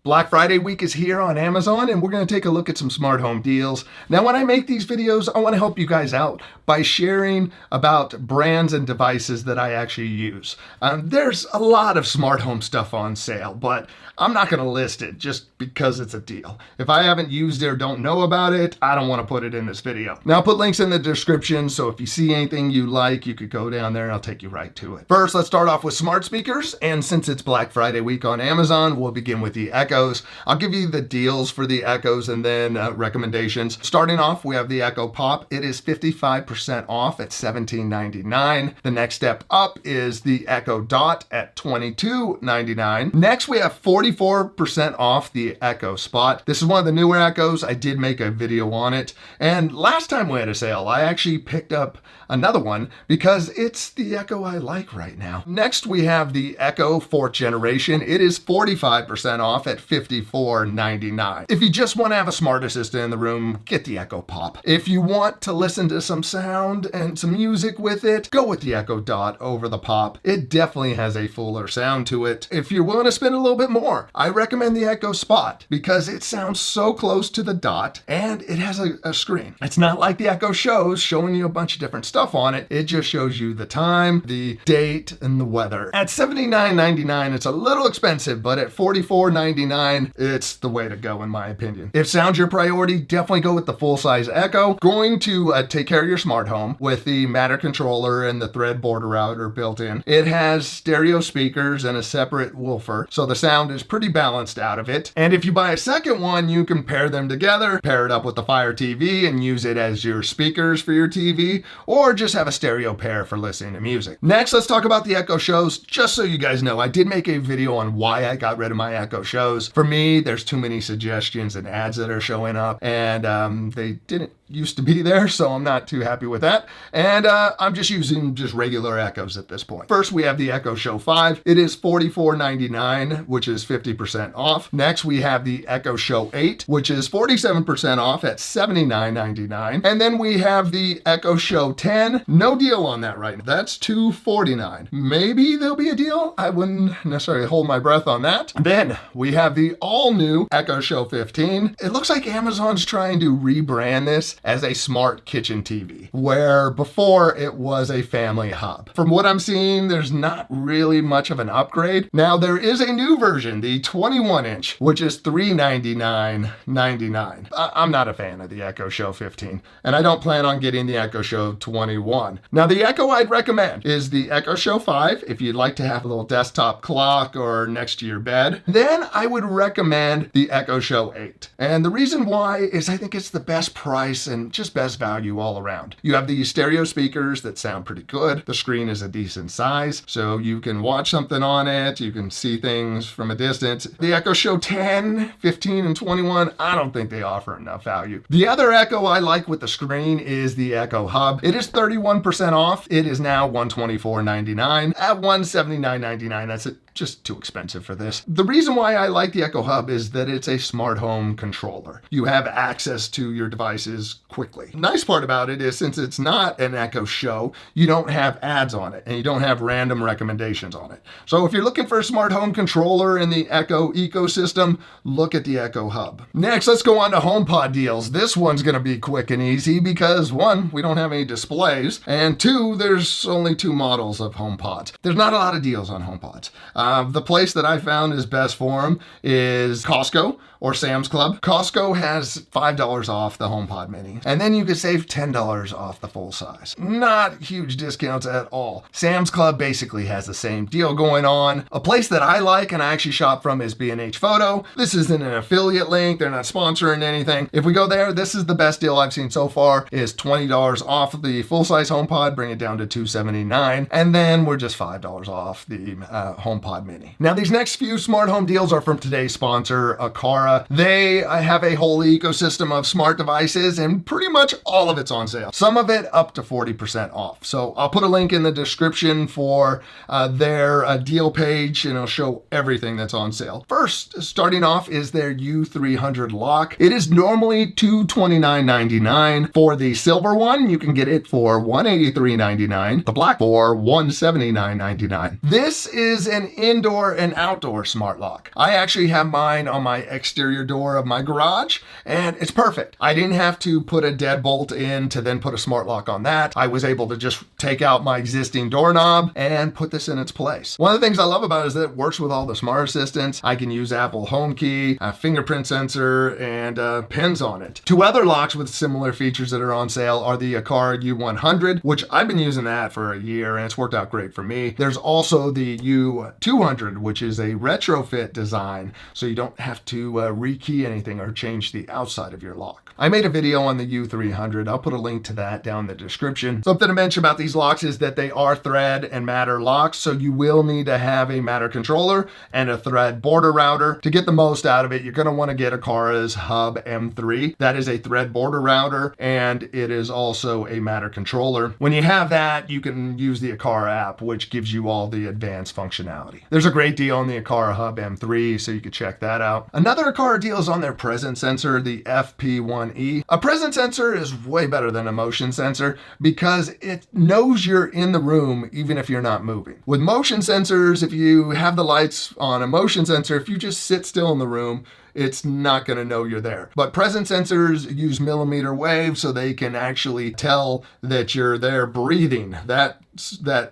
Black Friday week is here on Amazon, and we're going to take a look at some smart home deals. Now, when I make these videos, I want to help you guys out by sharing about brands and devices that I actually use. There's a lot of smart home stuff on sale, but I'm not going to list it just because it's a deal. If I haven't used it or don't know about it, I don't want to put it in this video. Now, I'll put links in the description, so if you see anything you like, you could go down there and I'll take you right to it. First, let's start off with smart speakers, and since it's Black Friday week on Amazon, we'll begin with the Echo. I'll give you the deals for the Echoes and then recommendations. Starting off, we have the Echo Pop. It is 55% off at $17.99. The next step up is the Echo Dot at $22.99. Next, we have 44% off the Echo Spot. This is one of the newer Echoes. I did make a video on it. And last time we had a sale, I actually picked up another one because it's the Echo I like right now. Next, we have the Echo 4th generation. It is 45% off at $54.99. If you just want to have a smart assistant in the room, get the Echo Pop. If you want to listen to some sound and some music with it, go with the Echo Dot over the Pop. It definitely has a fuller sound to it. If you're willing to spend a little bit more, I recommend the Echo Spot because it sounds so close to the Dot and it has a screen. It's not like the Echo Shows showing you a bunch of different stuff on it. It just shows you the time, the date, and the weather. At $79.99, it's a little expensive, but at $44.99, it's the way to go in my opinion. If sound's your priority, definitely go with the full-size Echo. Going to take care of your smart home with the Matter controller and the Thread border router built in. It has stereo speakers and a separate woofer, so the sound is pretty balanced out of it. And if you buy a second one, you can pair them together, pair it up with the Fire TV and use it as your speakers for your TV, or just have a stereo pair for listening to music. Next, let's talk about the Echo Shows. Just so you guys know, I did make a video on why I got rid of my Echo Shows. For me, there's too many suggestions and ads that are showing up, and they didn't used to be there, so I'm not too happy with that. And I'm just using regular Echoes at this point. First, we have the Echo Show 5. It is $44.99, which is 50% off. Next, we have the Echo Show 8, which is 47% off at $79.99. And then we have the Echo Show 10. No deal on that right now. That's $249. Maybe there'll be a deal. I wouldn't necessarily hold my breath on that. Then we have the all-new Echo Show 15. It looks like Amazon's trying to rebrand this as a smart kitchen TV, where before it was a family hub. From what I'm seeing, there's not really much of an upgrade. Now, there is a new version, the 21-inch, which is $399.99. I'm not a fan of the Echo Show 15, and I don't plan on getting the Echo Show 21. Now, the Echo I'd recommend is the Echo Show 5, if you'd like to have a little desktop clock or next to your bed. Then I would recommend the Echo Show 8. And the reason why is I think it's the best price and just best value all around. You have these stereo speakers that sound pretty good. The screen is a decent size, so you can watch something on it. You can see things from a distance. The Echo Show 10, 15, and 21, I don't think they offer enough value. The other Echo I like with the screen is the Echo Hub. It is 31% off. It is now $124.99 at $179.99. That's it. Just too expensive for this. The reason why I like the Echo Hub is that it's a smart home controller. You have access to your devices quickly. Nice part about it is since it's not an Echo Show, you don't have ads on it and you don't have random recommendations on it. So if you're looking for a smart home controller in the Echo ecosystem, look at the Echo Hub. Next, let's go on to HomePod deals. This one's gonna be quick and easy because one, we don't have any displays, and two, there's only 2 models of HomePods. There's not a lot of deals on HomePods. The place that I found is best for them is Costco or Sam's Club. Costco has $5 off the HomePod Mini, and then you could save $10 off the full size. Not huge discounts at all. Sam's Club basically has the same deal going on. A place that I like and I actually shop from is B&H Photo. This isn't an affiliate link. They're not sponsoring anything. If we go there, this is the best deal I've seen so far, is $20 off the full-size HomePod, bring it down to $279, and then we're just $5 off the HomePod Mini. Now, these next few smart home deals are from today's sponsor, Aqara. Aqara. They have a whole ecosystem of smart devices, and pretty much all of it's on sale. Some of it up to 40% off. So I'll put a link in the description for their deal page, and it'll show everything that's on sale. First, starting off is their U300 lock. It is normally $229.99. For the silver one, you can get it for $183.99. The black for $179.99. This is an indoor and outdoor smart lock. I actually have mine on my exterior door of my garage, and it's perfect. I didn't have to put a deadbolt in to then put a smart lock on that. I was able to just take out my existing doorknob and put this in its place. One of the things I love about it is that it works with all the smart assistants. I can use Apple HomeKey, a fingerprint sensor, and pins on it. Two other locks with similar features that are on sale are the Aqara U100, which I've been using that for a year and it's worked out great for me. There's also the U200, which is a retrofit design, so you don't have to rekey anything or change the outside of your lock. I made a video on the U300. I'll put a link to that down in the description. Something to mention about these locks is that they are thread and Matter locks, so you will need to have a Matter controller and a thread border router. To get the most out of it, you're going to want to get Aqara's Hub M3. That is a thread border router, and it is also a Matter controller. When you have that, you can use the Aqara app, which gives you all the advanced functionality. There's a great deal on the Aqara Hub M3, so you can check that out. Another Aqara deal is on their presence sensor, the FP1E. A presence sensor is way better than a motion sensor because it knows you're in the room even if you're not moving. With motion sensors, if you have the lights on a motion sensor, if you just sit still in the room, it's not going to know you're there. But presence sensors use millimeter waves, so they can actually tell that you're there breathing. That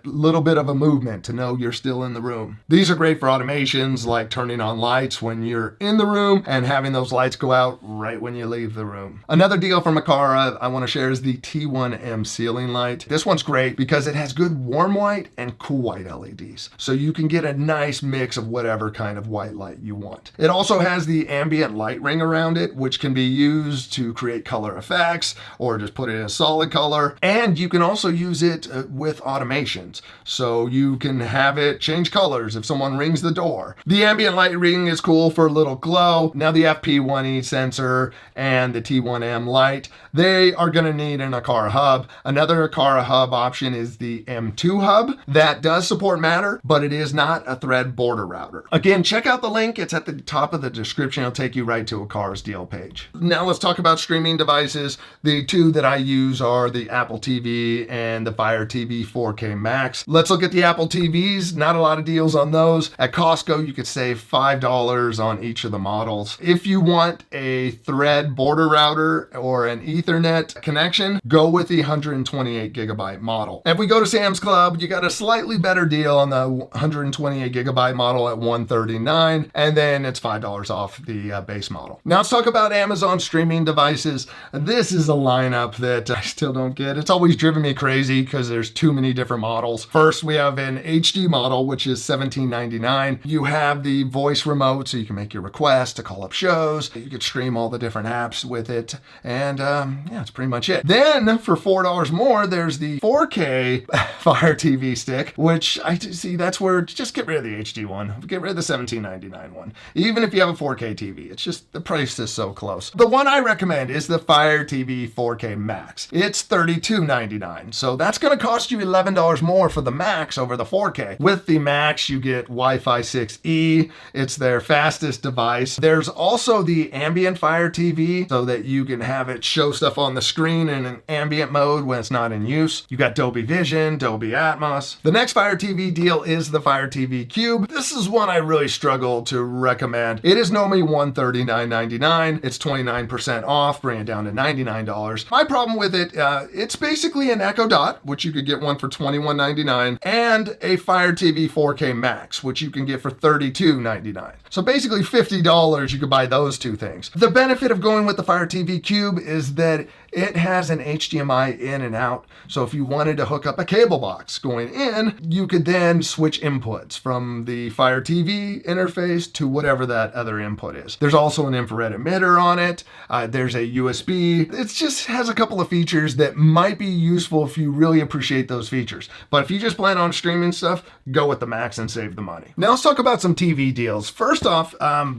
little bit of a movement to know you're still in the room. These are great for automations like turning on lights when you're in the room and having those lights go out right when you leave the room. Another deal from Aqara I want to share is the T1M Ceiling Light. This one's great because it has good warm white and cool white LEDs. So you can get a nice mix of whatever kind of white light you want. It also has the ambient light ring around it, which can be used to create color effects or just put it in a solid color. And you can also use it with automations. So you can have it change colors if someone rings the door. The ambient light ring is cool for a little glow. Now the FP1E sensor and the T1M light, they are going to need an Aqara hub. Another Aqara hub option is the M2 hub. That does support Matter, but it is not a thread border router. Again, check out the link. It's at the top of the description. It'll take you right to Aqara's deal page. Now let's talk about streaming devices. The two that I use are the Apple TV and the Fire TV 4K Max. Let's look at the Apple TVs. Not a lot of deals on those. At Costco, you could save $5 on each of the models. If you want a thread border router or an Ethernet connection, go with the 128 gigabyte model. If we go to Sam's Club, you got a slightly better deal on the 128 gigabyte model at $139, and then it's $5 off the base model. Now let's talk about Amazon streaming devices. This is a lineup that I still don't get. It's always driven me crazy because there's too many different models. First, we have an HD model, which is $17.99. You have the voice remote, so you can make your requests to call up shows. You could stream all the different apps with it, and yeah, that's pretty much it. Then for $4 more, there's the 4K Fire TV stick, which I see that's where just get rid of the HD one. Get rid of the $17.99 one. Even if you have a 4K TV, it's just the price is so close. The one I recommend is the Fire TV 4K Max. It's $32.99, so that's going to cost you $11 more for the Max over the 4K. With the Max, you get Wi-Fi 6E. It's their fastest device. There's also the ambient Fire TV, so that you can have it show stuff on the screen in an ambient mode when it's not in use. You got Dolby Vision, Dolby Atmos. The next Fire TV deal is the Fire TV Cube. This is one I really struggle to recommend. It is normally $139.99. It's 29% off, bring it down to $99. My problem with it, it's basically an Echo Dot, which you could get one for $21.99, and a Fire TV 4K Max, which you can get for $32.99. So basically $50, you could buy those two things. The benefit of going with the Fire TV Cube is that It has an HDMI in and out. So if you wanted to hook up a cable box going in, you could then switch inputs from the Fire TV interface to whatever that other input is. There's also an infrared emitter on it. There's a USB. It just has a couple of features that might be useful if you really appreciate those features. But if you just plan on streaming stuff, go with the Max and save the money. Now let's talk about some TV deals. First off,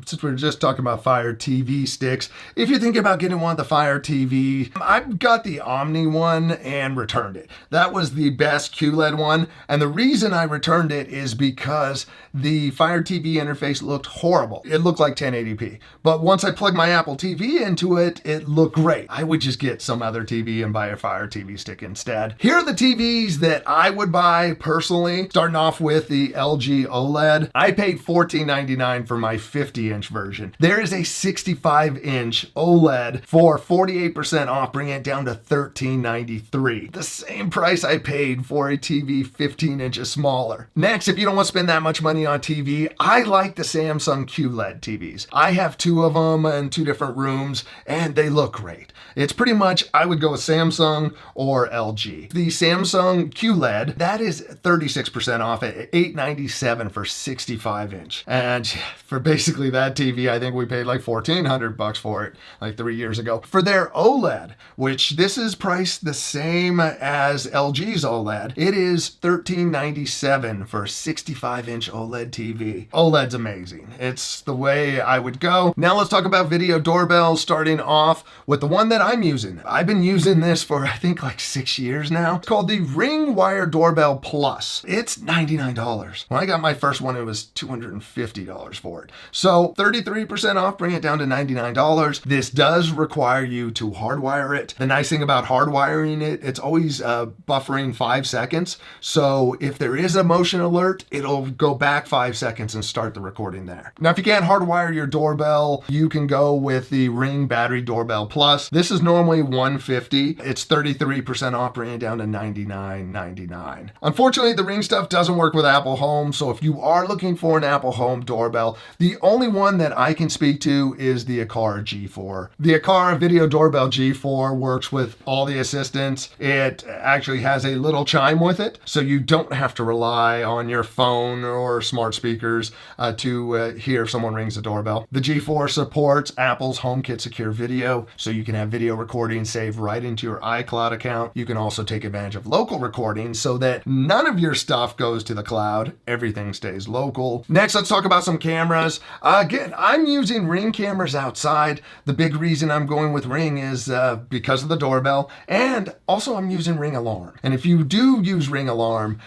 since we're just talking about Fire TV sticks, if you're thinking about getting one of the Fire TV, I've got the Omni one and returned it. That was the best QLED one, and the reason I returned it is because the Fire TV interface looked horrible. It looked like 1080p, but once I plugged my Apple TV into it, it looked great. I would just get some other TV and buy a Fire TV stick instead. Here are the TVs that I would buy personally, starting off with the LG OLED. I paid $14.99 for my 50-inch version. There is a 65-inch OLED for 48% off, bringing it down to $13.93. The same price I paid for a TV 15 inches smaller. Next, if you don't want to spend that much money on TV, I like the Samsung QLED TVs. I have two of them in two different rooms, and they look great. It's pretty much, I would go with Samsung or LG. The Samsung QLED, that is 36% off at $897 for 65-inch. And for basically that TV, I think we paid like $1,400 for it like 3 years ago. For their OLED, which this is priced the same as LG's OLED, it is $1397 for a 65-inch OLED TV. OLED's amazing. It's the way I would go. Now let's talk about video doorbells, starting off with the one that I'm using. I've been using this for I think like 6 years now. It's called the Ring Wire Doorbell Plus. It's $99. When I got my first one, it was $250 for it. So 33% off, bring it down to $99. This does require you to hardwire it. The nice thing about hardwiring it, it's always buffering 5 seconds. So if there is a motion alert, it'll go back 5 seconds and start the recording there. Now, if you can't hardwire your doorbell, you can go with the Ring Battery Doorbell Plus. This is normally $150. It's 33% off, bringing it down to $99.99. Unfortunately, the Ring stuff doesn't work with Apple Home. So if you are looking for an Apple Home doorbell, the only one that I can speak to is the Aqara G4. The Aqara Video Doorbell G4 works with all the assistants. It actually has a little chime with it, so you don't have to rely on your phone or smart speakers to hear if someone rings the doorbell. The G4 supports Apple's HomeKit Secure Video, so you can have video recording saved right into your iCloud account. You can also take advantage of local recording so that none of your stuff goes to the cloud. Everything stays local. Next, let's talk about some cameras. Again, I'm using Ring cameras outside. The big reason I'm going with Ring is because of the doorbell, and also I'm using Ring Alarm. And if you do use Ring Alarm,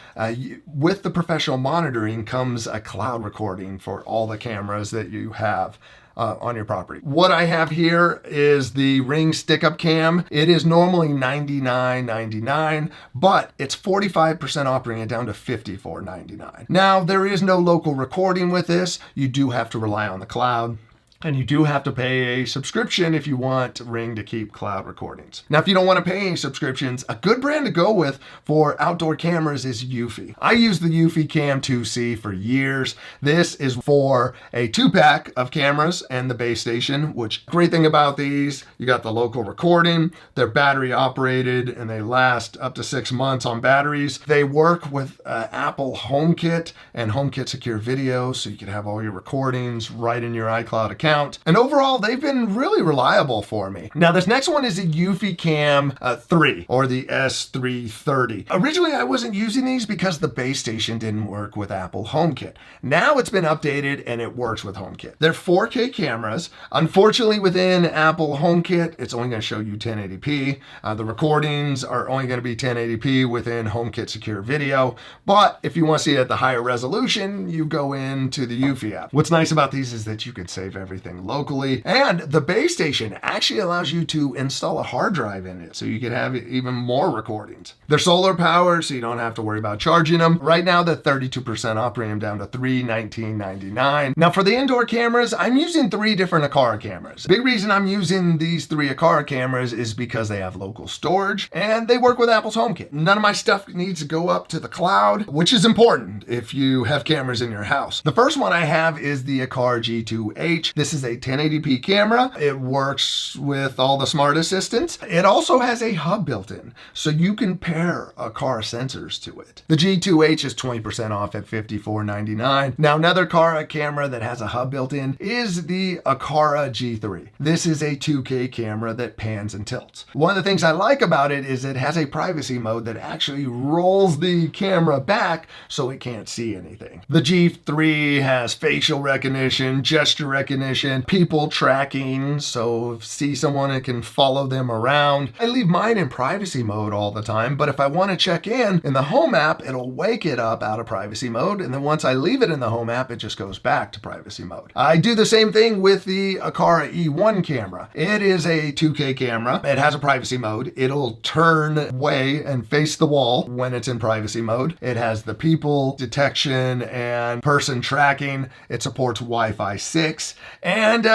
with the professional monitoring comes a cloud recording for all the cameras that you have on your property. What I have here is the Ring stick-up cam. It is normally $99.99, but it's 45% off, bringing it down to $54.99. Now, there is no local recording with this. You do have to rely on the cloud. And you do have to pay a subscription if you want Ring to keep cloud recordings. Now, if you don't want to pay any subscriptions, a good brand to go with for outdoor cameras is Eufy. I use the Eufy Cam 2C for years. This is for a 2-pack of cameras and the base station, which great thing about these, you got the local recording, they're battery operated, and they last up to 6 months on batteries. They work with Apple HomeKit and HomeKit Secure Video, so you can have all your recordings right in your iCloud account. And overall, they've been really reliable for me. Now, this next one is a Eufy Cam 3 or the S330. Originally, I wasn't using these because the base station didn't work with Apple HomeKit. Now it's been updated and it works with HomeKit. They're 4K cameras. Unfortunately, within Apple HomeKit, it's only going to show you 1080p. The recordings are only going to be 1080p within HomeKit Secure Video. But if you want to see it at the higher resolution, you go into the Eufy app. What's nice about these is that you can save everything locally, and the base station actually allows you to install a hard drive in it so you can have even more recordings. They're solar powered, so you don't have to worry about charging them. Right now, they're 32% off, bringing them down to $319.99. Now, for the indoor cameras, I'm using 3 different Aqara cameras. Big reason I'm using these 3 Aqara cameras is because they have local storage and they work with Apple's HomeKit. None of my stuff needs to go up to the cloud, which is important if you have cameras in your house. The first one I have is the Aqara G2H. This This is a 1080p camera. It works with all the smart assistants. It also has a hub built in, so you can pair Aqara sensors to it. The G2H is 20% off at $54.99. Now, another Aqara camera that has a hub built in is the Aqara G3. This is a 2K camera that pans and tilts. One of the things I like about it is it has a privacy mode that actually rolls the camera back so it can't see anything. The G3 has facial recognition, gesture recognition, people tracking, so if see someone, it can follow them around. I leave mine in privacy mode all the time, but if I want to check in the Home app, it'll wake it up out of privacy mode, and then once I leave it in the Home app, it just goes back to privacy mode. I do the same thing with the Aqara E1 camera. It is a 2K camera. It has a privacy mode. It'll turn away and face the wall when it's in privacy mode. It has the people detection and person tracking. It supports Wi-Fi 6, and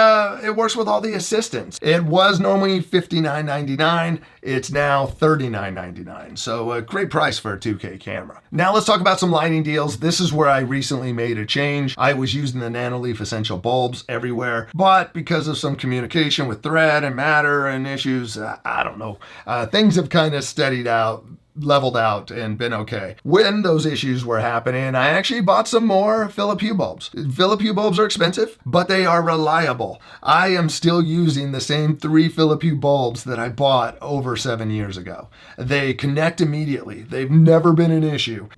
it works with all the assistants. It was normally $59.99. It's now $39.99. So a great price for a 2K camera. Now let's talk about some lighting deals. This is where I recently made a change. I was using the Nanoleaf Essential bulbs everywhere, but because of some communication with Thread and Matter and issues, I don't know, things have kind of steadied out, leveled out, and been okay. When those issues were happening, I actually bought some more Philip Hue bulbs. Philip Hue bulbs are expensive, but they are reliable. I am still using the same 3 Philip Hue bulbs that I bought over 7 years ago. They connect immediately. They've never been an issue.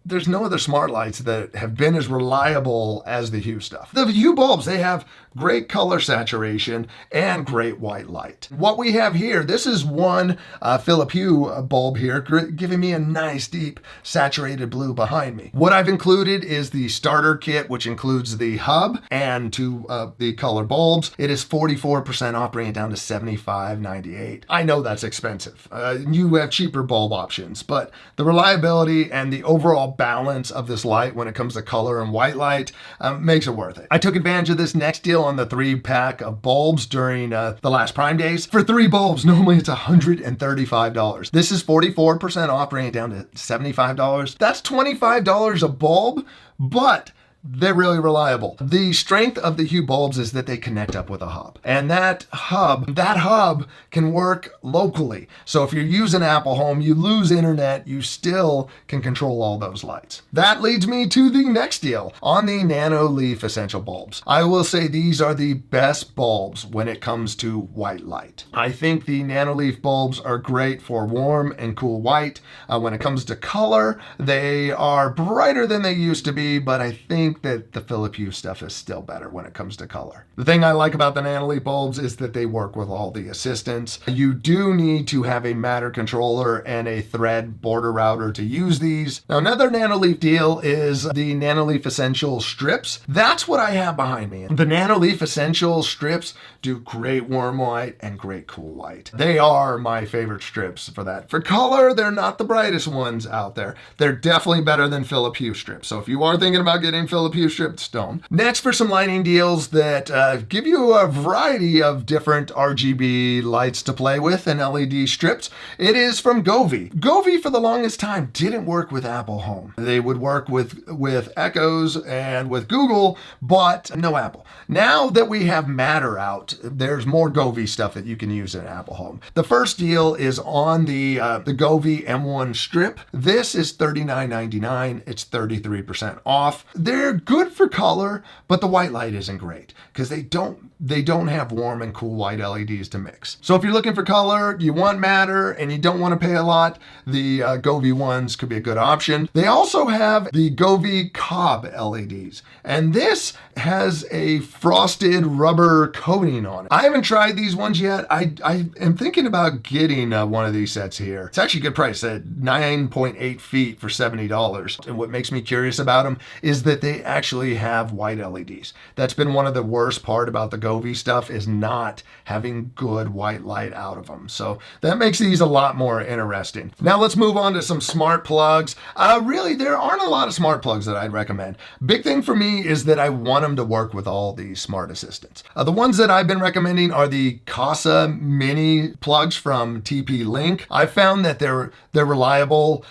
There's no other smart lights that have been as reliable as the Hue stuff. The Hue bulbs, they have great color saturation and great white light. What we have here, this is one Philip Hue bulb here, giving me a nice deep saturated blue behind me. What I've included is the starter kit, which includes the hub and 2 the color bulbs. It is 44% off, bringing it down to $75.98. I know that's expensive. You have cheaper bulb options, but the reliability and the overall balance of this light when it comes to color and white light makes it worth it. I took advantage of this next deal on the 3-pack of bulbs during the last Prime days. For 3 bulbs, normally it's $135. This is 44% off, bringing it down to $75. That's $25 a bulb, but they're really reliable. The strength of the Hue bulbs is that they connect up with a hub. And that hub can work locally. So if you're using Apple Home, you lose internet, you still can control all those lights. That leads me to the next deal on the Nanoleaf Essential bulbs. I will say these are the best bulbs when it comes to white light. I think the Nanoleaf bulbs are great for warm and cool white. When it comes to color, they are brighter than they used to be, but I think that the Philip Hue stuff is still better when it comes to color. The thing I like about the Nanoleaf bulbs is that they work with all the assistants. You do need to have a Matter controller and a Thread border router to use these. Now, another Nanoleaf deal is the Nanoleaf Essential strips. That's what I have behind me. The Nanoleaf Essential strips do great warm white and great cool white. They are my favorite strips for that. For color, they're not the brightest ones out there. They're definitely better than Philip Hue strips. So if you are thinking about getting Philip Hue stripped stone. Next, for some lighting deals that give you a variety of different RGB lights to play with and LED strips, it is from Govee. Govee for the longest time didn't work with Apple Home. They would work with Echoes and with Google, but no Apple. Now that we have Matter out, there's more Govee stuff that you can use in Apple Home. The first deal is on the Govee M1 strip. This is $39.99. It's 33% off. They're good for color, but the white light isn't great because they don't have warm and cool white LEDs to mix. So if you're looking for color, you want Matter, and you don't want to pay a lot, the Govee ones could be a good option. They also have the Govee Cob LEDs, and this has a frosted rubber coating on it. I haven't tried these ones yet. I am thinking about getting one of these sets here. It's actually a good price at 9.8 feet for $70. And what makes me curious about them is that they actually have white LEDs. That's been one of the worst part about the Govee stuff, is not having good white light out of them. So that makes these a lot more interesting. Now let's move on to some smart plugs. Really, there aren't a lot of smart plugs that I'd recommend. Big thing for me is that I want them to work with all these smart assistants. The ones that I've been recommending are the Casa mini plugs from TP-Link. I found that they're reliable.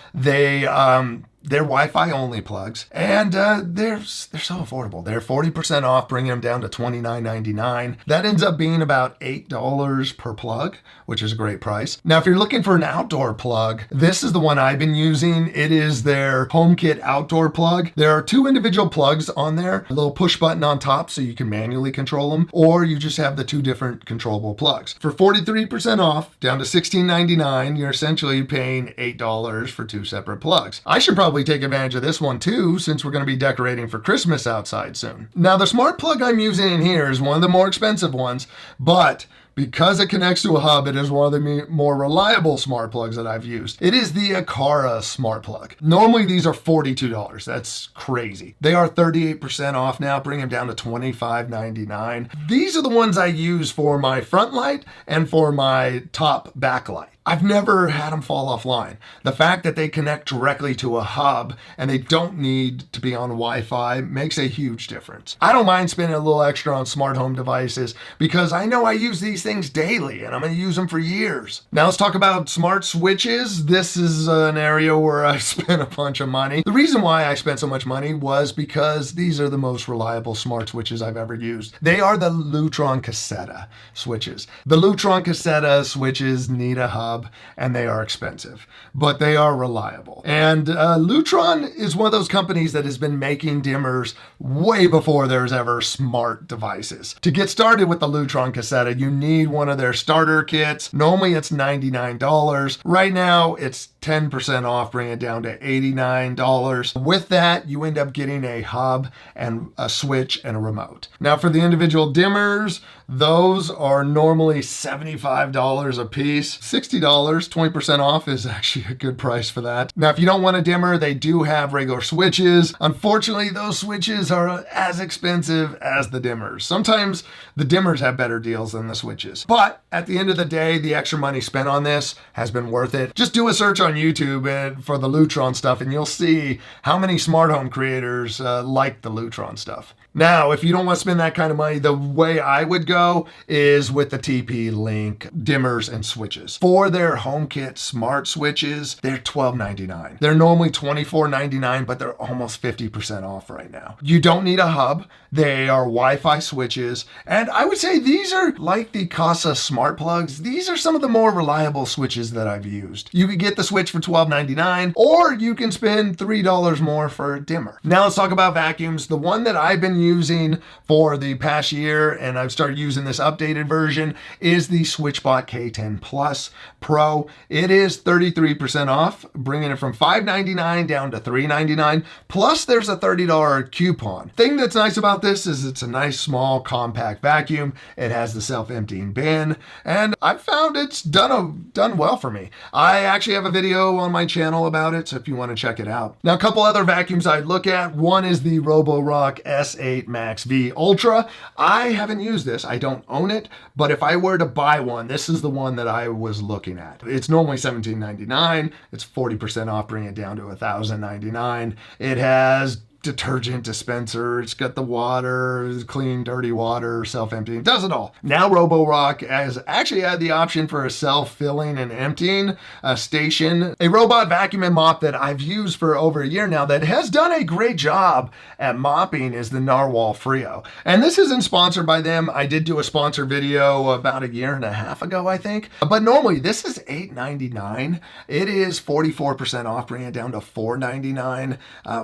They're Wi-Fi only plugs, and they're so affordable. They're 40% off, bringing them down to $29.99. That ends up being about $8 per plug, which is a great price. Now, if you're looking for an outdoor plug, this is the one I've been using. It is their HomeKit outdoor plug. There are 2 individual plugs on there, a little push button on top so you can manually control them, or you just have the 2 different controllable plugs. For 43% off, down to $16.99, you're essentially paying $8 for 2 separate plugs. I should probably take advantage of this one too, since we're going to be decorating for Christmas outside soon. Now, the smart plug I'm using in here is one of the more expensive ones, but because it connects to a hub, it is one of the more reliable smart plugs that I've used. It is the Aqara smart plug. Normally these are $42. That's crazy. They are 38% off now, bringing them down to $25.99. These are the ones I use for my front light and for my top backlight. I've never had them fall offline. The fact that they connect directly to a hub and they don't need to be on Wi-Fi makes a huge difference. I don't mind spending a little extra on smart home devices because I know I use these things daily and I'm going to use them for years. Now let's talk about smart switches. This is an area where I spent a bunch of money. The reason why I spent so much money was because these are the most reliable smart switches I've ever used. They are the Lutron Cassetta switches. The Lutron Cassetta switches need a hub, and they are expensive, but they are reliable. And Lutron is one of those companies that has been making dimmers way before there's ever smart devices. To get started with the Lutron Cassetta, you need one of their starter kits. Normally it's $99. Right now it's 10% off, bringing it down to $89. With that, you end up getting a hub and a switch and a remote. Now for the individual dimmers, those are normally $75 a piece. $60, 20% off is actually a good price for that. Now, if you don't want a dimmer, they do have regular switches. Unfortunately, those switches are as expensive as the dimmers. Sometimes the dimmers have better deals than the switches. But at the end of the day, the extra money spent on this has been worth it. Just do a search on YouTube and for the Lutron stuff, and you'll see how many smart home creators like the Lutron stuff. Now, if you don't want to spend that kind of money, the way I would go is with the TP-Link dimmers and switches. For their HomeKit smart switches, they're $12.99. They're normally $24.99, but they're almost 50% off right now. You don't need a hub. They are Wi-Fi switches. And I would say these are like the Casa smart plugs. These are some of the more reliable switches that I've used. You could get the switch for $12.99, or you can spend $3 more for a dimmer. Now let's talk about vacuums. The one that I've been using for the past year, and I've started using this updated version, is the SwitchBot K10 Plus Pro. It is 33% off, bringing it from $5.99 down to $3.99. Plus there's a $30 coupon. Thing that's nice about this is it's a nice small compact vacuum. It has the self-emptying bin, and I've found it's done well for me. I actually have a video on my channel about it, so if you want to check it out. Now, a couple other vacuums I'd look at. One is the Roborock S8 Max V Ultra. I haven't used this. I don't own it, but if I were to buy one, this is the one that I was looking at. It's normally $17.99. It's 40% off, bringing it down to $1,099. It has detergent dispenser, it's got the water, clean, dirty water, self-emptying, does it all. Now Roborock has actually had the option for a self-filling and emptying station. A robot vacuum and mop that I've used for over a year now that has done a great job at mopping is the Narwhal Frio. And this isn't sponsored by them. I did do a sponsor video about a year and a half ago, I think. But normally this is $8.99. It is 44% off, bringing it down to $4.99,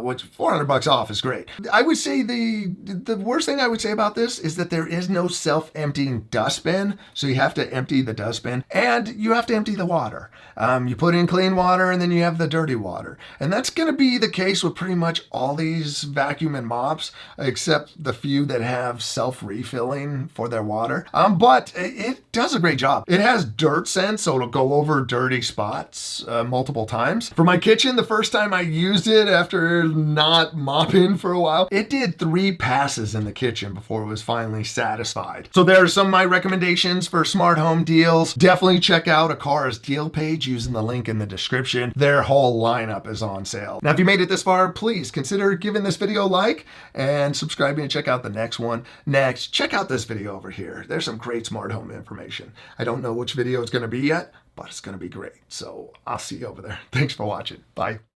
which $400 off is great. I would say the worst thing I would say about this is that there is no self-emptying dustbin, so you have to empty the dustbin and you have to empty the water. You put in clean water and then you have the dirty water, and that's going to be the case with pretty much all these vacuum and mops, except the few that have self-refilling for their water. But it does a great job. It has dirt sense, so it'll go over dirty spots multiple times. For my kitchen, the first time I used it after not mopping for a while, it did 3 passes in the kitchen before it was finally satisfied. So there are some of my recommendations for smart home deals. Definitely check out Aqara's deal page using the link in the description. Their whole lineup is on sale. Now, if you made it this far, please consider giving this video a like and subscribing and check out the next one. Next, check out this video over here. There's some great smart home information. I don't know which video it's going to be yet, but it's going to be great. So I'll see you over there. Thanks for watching. Bye.